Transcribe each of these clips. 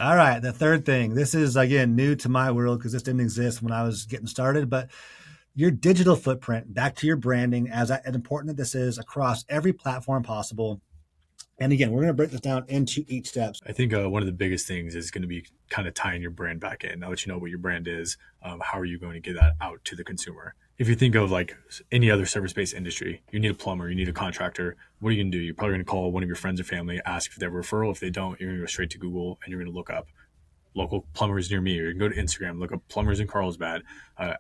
All right, the third thing. This is again new to my world because this didn't exist when I was getting started, but your digital footprint, back to your branding, as important that this is across every platform possible. And again, we're going to break this down into each steps. I think one of the biggest things is going to be kind of tying your brand back in. Now that you know what your brand is, how are you going to get that out to the consumer? If you think of like any other service-based industry, you need a plumber, you need a contractor. What are you going to do? You're probably going to call one of your friends or family, ask if they have a referral. If they don't, you're going to go straight to Google and you're going to look up local plumbers near me, or you can go to Instagram, look up plumbers in Carlsbad.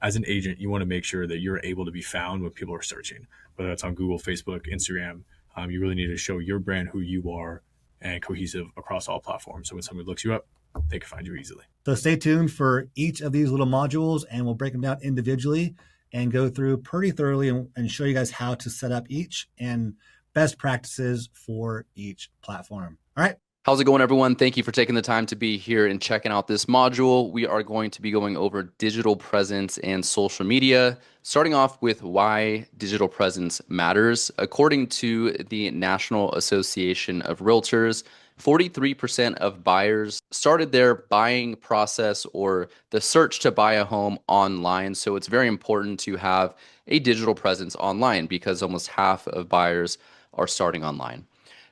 As an agent, you want to make sure that you're able to be found when people are searching, whether that's on Google, Facebook, Instagram. You really need to show your brand, who you are, and cohesive across all platforms. So when somebody looks you up, they can find you easily. So stay tuned for each of these little modules, and we'll break them down individually and go through pretty thoroughly and show you guys how to set up each and best practices for each platform. All right. How's it going, everyone? Thank you for taking the time to be here and checking out this module. We are going to be going over digital presence and social media, starting off with why digital presence matters. According to the National Association of Realtors, 43% of buyers started their buying process or the search to buy a home online. So it's very important to have a digital presence online because almost half of buyers are starting online.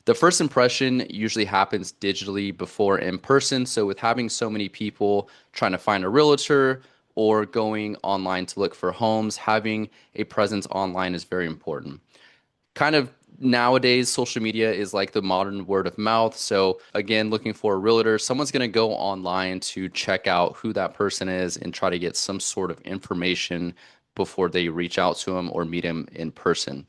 The first impression usually happens digitally before in person. So with having so many people trying to find a realtor or going online to look for homes, having a presence online is very important. Kind of nowadays, social media is like the modern word of mouth. So again, looking for a realtor, someone's going to go online to check out who that person is and try to get some sort of information before they reach out to them or meet them in person.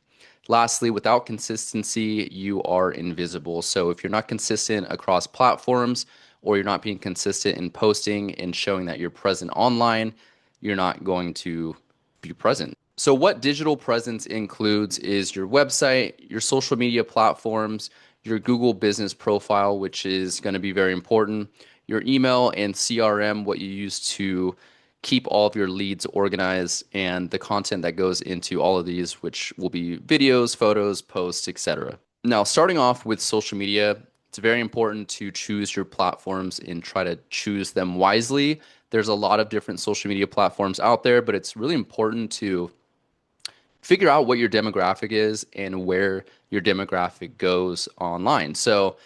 Lastly, without consistency, you are invisible. So if you're not consistent across platforms or you're not being consistent in posting and showing that you're present online, you're not going to be present. So what digital presence includes is your website, your social media platforms, your Google business profile, which is going to be very important, your email and CRM, what you use to keep all of your leads organized, and the content that goes into all of these, which will be videos, photos, posts, etc. Now, starting off with social media, it's very important to choose your platforms and try to choose them wisely. There's a lot of different social media platforms out there, but it's really important to figure out what your demographic is and where your demographic goes online. So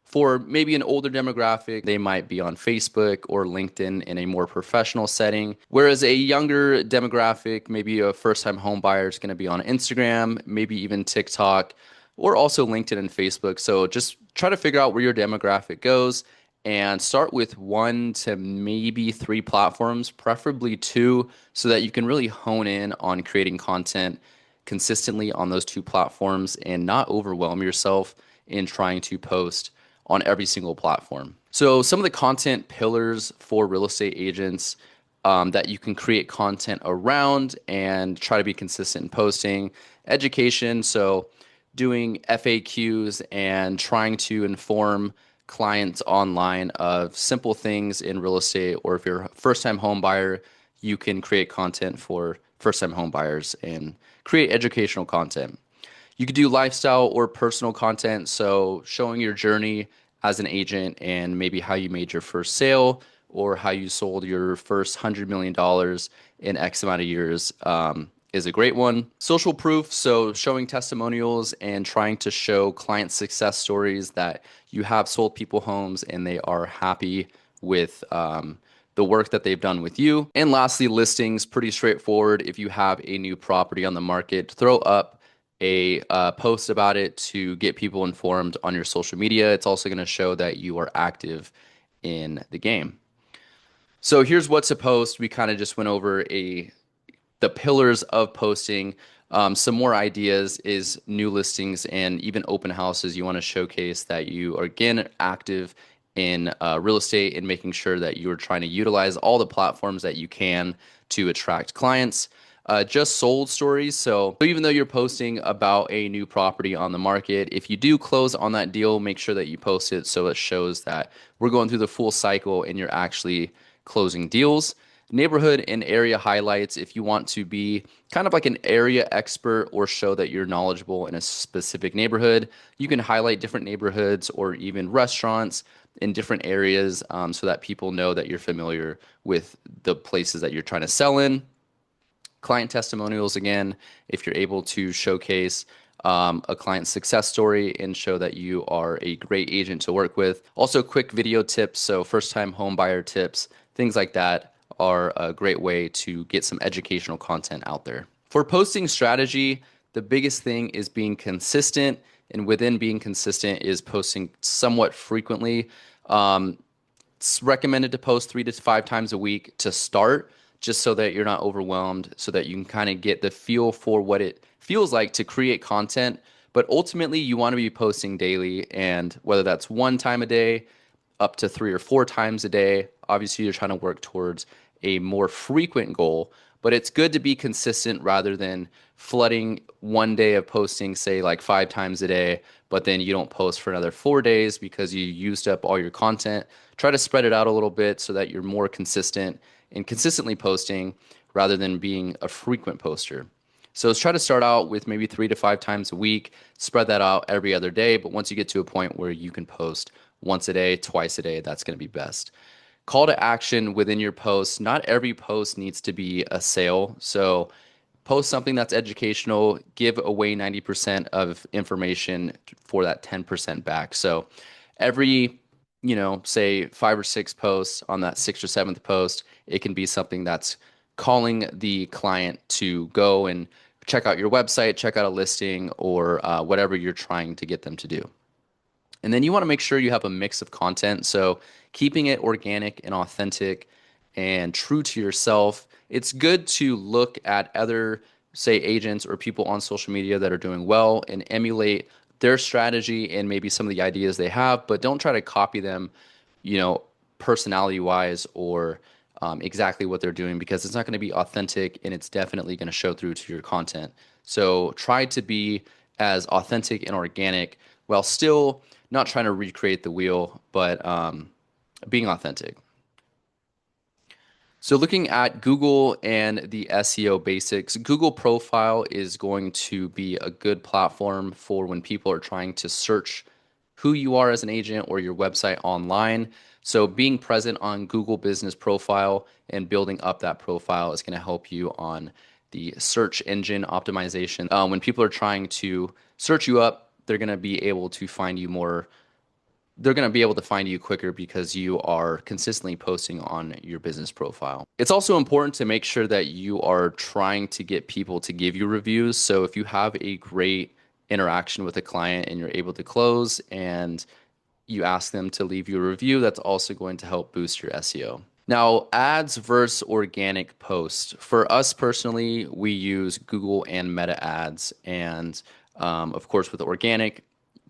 for maybe an older demographic, they might be on Facebook or LinkedIn in a more professional setting. Whereas a younger demographic, maybe a first-time home buyer, is going to be on Instagram, maybe even TikTok, or also LinkedIn and Facebook. So just try to figure out where your demographic goes and start with 1 to maybe 3 platforms, preferably 2, so that you can really hone in on creating content consistently on those 2 platforms and not overwhelm yourself in trying to post on every single platform. So some of the content pillars for real estate agents that you can create content around and try to be consistent in posting: education, so doing FAQs and trying to inform clients online of simple things in real estate, or if you're a first-time home buyer, you can create content for first-time home buyers and create educational content. You could do lifestyle or personal content, so showing your journey as an agent and maybe how you made your first sale or how you sold your first $100 million in X amount of years is a great one. Social proof, so showing testimonials and trying to show client success stories that you have sold people homes and they are happy with the work that they've done with you. And lastly, listings, pretty straightforward. If you have a new property on the market, throw up a post about it to get people informed on your social media. It's also going to show that you are active in the game. So here's what to post. We kind of just went over the pillars of posting. Some more ideas is new listings and even open houses. You want to showcase that you are, again, active in real estate and making sure that you're trying to utilize all the platforms that you can to attract clients. Just sold stories. So even though you're posting about a new property on the market, if you do close on that deal, make sure that you post it so it shows that we're going through the full cycle and you're actually closing deals. Neighborhood and area highlights, if you want to be kind of like an area expert or show that you're knowledgeable in a specific neighborhood, you can highlight different neighborhoods or even restaurants in different areas, so that people know that you're familiar with the places that you're trying to sell in. Client testimonials, again, if you're able to showcase a client success story and show that you are a great agent to work with. Also, quick video tips, so first-time home buyer tips, things like that are a great way to get some educational content out there. For posting strategy, the biggest thing is being consistent, and within being consistent is posting somewhat frequently. It's recommended to post 3 to 5 times a week to start, just so that you're not overwhelmed, so that you can kind of get the feel for what it feels like to create content. But ultimately, you want to be posting daily, and whether that's 1 time a day, up to 3 or 4 times a day, obviously you're trying to work towards a more frequent goal, but it's good to be consistent rather than flooding one day of posting, say like 5 times a day, but then you don't post for another 4 days because you used up all your content. Try to spread it out a little bit so that you're more consistent and consistently posting rather than being a frequent poster. So let's try to start out with maybe 3 to 5 times a week, spread that out every other day. But once you get to a point where you can post once a day, twice a day, that's going to be best. Call to action within your posts. Not every post needs to be a sale. So post something that's educational, give away 90% of information for that 10% back. So every, say 5 or 6 posts, on that 6th or 7th post, it can be something that's calling the client to go and check out your website, check out a listing, or whatever you're trying to get them to do. And then you want to make sure you have a mix of content. So keeping it organic and authentic and true to yourself. It's good to look at other, say, agents or people on social media that are doing well and emulate their strategy and maybe some of the ideas they have, but don't try to copy them, personality wise or exactly what they're doing, because it's not going to be authentic and it's definitely going to show through to your content. So try to be as authentic and organic while still not trying to recreate the wheel, but being authentic. So looking at Google and the SEO basics, Google profile is going to be a good platform for when people are trying to search who you are as an agent or your website online. So being present on Google Business Profile and building up that profile is going to help you on the search engine optimization. When people are trying to search you up, they're going to be able to find you more. They're going to be able to find you quicker because you are consistently posting on your business profile. It's also important to make sure that you are trying to get people to give you reviews. So if you have a great interaction with a client and you're able to close and you ask them to leave you a review, that's also going to help boost your SEO. Now, ads versus organic posts. For us personally, we use Google and Meta ads. And of course, with organic,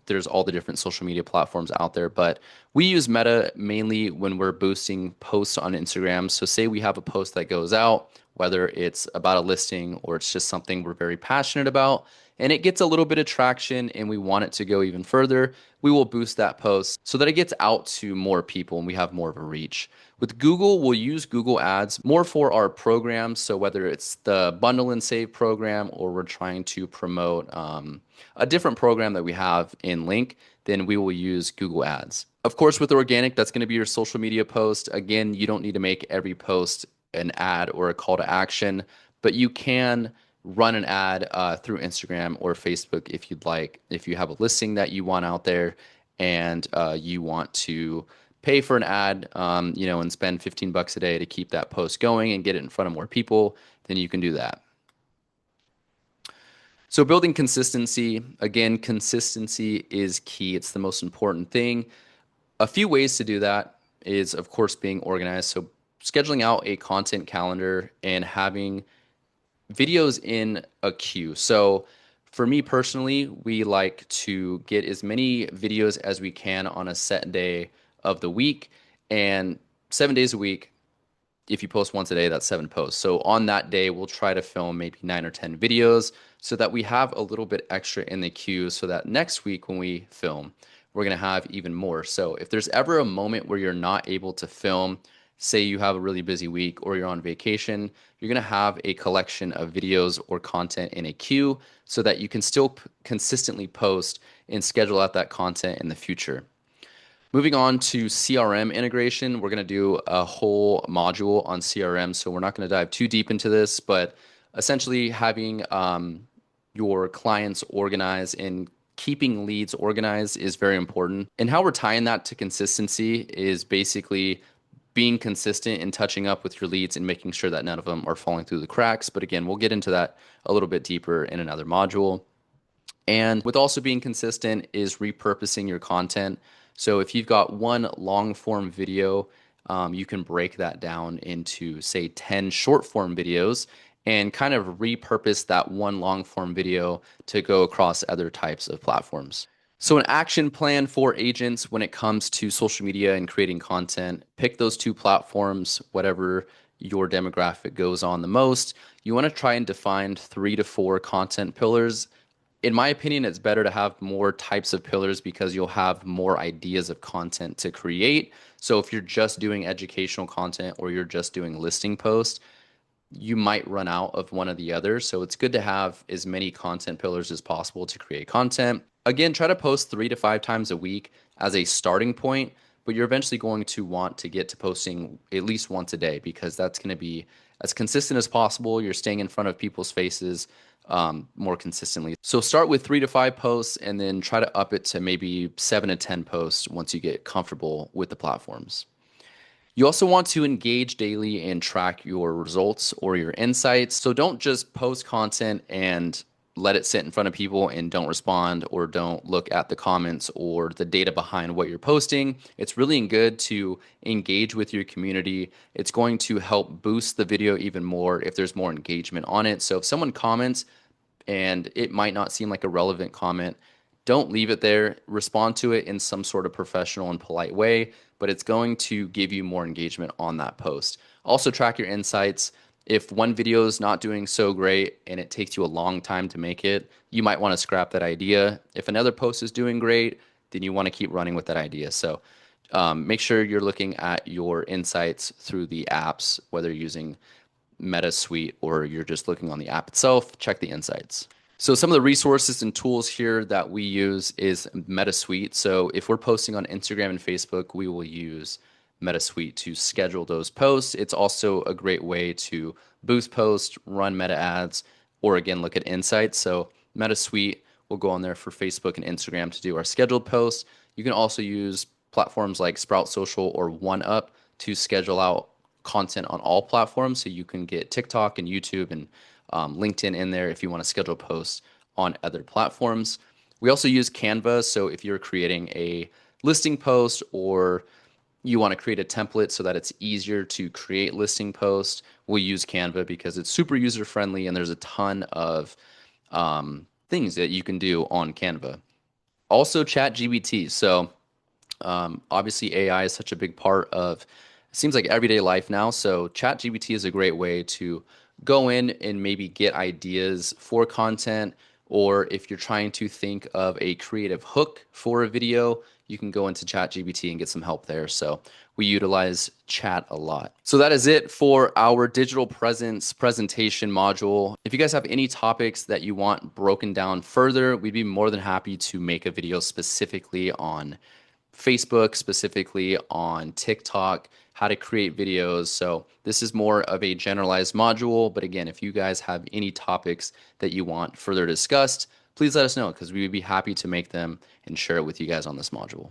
there's all the different social media platforms out there, but we use Meta mainly when we're boosting posts on Instagram. So say we have a post that goes out, whether it's about a listing or it's just something we're very passionate about, and it gets a little bit of traction and we want it to go even further, we will boost that post so that it gets out to more people and we have more of a reach. With Google, we'll use Google Ads more for our programs. So whether it's the bundle and save program or we're trying to promote a different program that we have in Link, then we will use Google Ads. Of course, with organic, that's going to be your social media post. Again, you don't need to make every post an ad or a call to action, but you can run an ad through Instagram or Facebook if you'd like. If you have a listing that you want out there and you want to pay for an ad, and spend $15 a day to keep that post going and get it in front of more people, then you can do that. So building consistency, again, consistency is key. It's the most important thing. A few ways to do that is, of course, being organized. So scheduling out a content calendar and having videos in a queue. So for me personally, we like to get as many videos as we can on a set day of the week, and 7 days a week. If you post once a day, that's 7 posts. So on that day, we'll try to film maybe 9 or 10 videos so that we have a little bit extra in the queue so that next week when we film, we're going to have even more. So if there's ever a moment where you're not able to film, say you have a really busy week or you're on vacation, you're going to have a collection of videos or content in a queue so that you can still consistently post and schedule out that content in the future. Moving on to CRM integration, we're going to do a whole module on CRM, so we're not going to dive too deep into this, but essentially having your clients organized and keeping leads organized is very important. And how we're tying that to consistency is basically being consistent and touching up with your leads and making sure that none of them are falling through the cracks. But again, we'll get into that a little bit deeper in another module. And with also being consistent is repurposing your content. So if you've got one long form video, you can break that down into, say, 10 short form videos and kind of repurpose that one long form video to go across other types of platforms. So an action plan for agents when it comes to social media and creating content, pick those two platforms, whatever your demographic goes on the most. You want to try and define 3 to 4 content pillars. In my opinion, it's better to have more types of pillars because you'll have more ideas of content to create. So if you're just doing educational content or you're just doing listing posts, you might run out of one or the other. So it's good to have as many content pillars as possible to create content. Again, try to post 3 to 5 times a week as a starting point, but you're eventually going to want to get to posting at least once a day because that's going to be as consistent as possible. You're staying in front of people's faces more consistently. So start with 3 to 5 posts and then try to up it to maybe 7 to 10 posts once you get comfortable with the platforms. You also want to engage daily and track your results or your insights. So don't just post content and let it sit in front of people and don't respond or don't look at the comments or the data behind what you're posting. It's really good to engage with your community. It's going to help boost the video even more if there's more engagement on it. So if someone comments and it might not seem like a relevant comment, don't leave it there. Respond to it in some sort of professional and polite way, but it's going to give you more engagement on that post. Also track your insights. If one video is not doing so great and it takes you a long time to make it, you might want to scrap that idea. If another post is doing great, then you want to keep running with that idea. So make sure you're looking at your insights through the apps, whether you're using Meta Suite or you're just looking on the app itself, check the insights. So some of the resources and tools here that we use is Meta Suite. So if we're posting on Instagram and Facebook, we will use Meta Suite to schedule those posts. It's also a great way to boost posts, run meta ads, or again, look at insights. So Meta Suite will go on there for Facebook and Instagram to do our scheduled posts. You can also use platforms like Sprout Social or OneUp to schedule out content on all platforms. So you can get TikTok and YouTube and LinkedIn in there if you want to schedule posts on other platforms. We also use Canva. So if you're creating a listing post or you want to create a template so that it's easier to create listing posts, we'll use Canva because it's super user friendly and there's a ton of things that you can do on Canva. Also ChatGPT. So obviously AI is such a big part of, it seems like everyday life now. So ChatGPT is a great way to go in and maybe get ideas for content, or if you're trying to think of a creative hook for a video, you can go into ChatGPT and get some help there. So we utilize chat a lot. So that is it for our digital presence presentation module. If you guys have any topics that you want broken down further, we'd be more than happy to make a video specifically on Facebook, specifically on TikTok, how to create videos. So this is more of a generalized module. But again, if you guys have any topics that you want further discussed, please let us know because we would be happy to make them and share it with you guys on this module.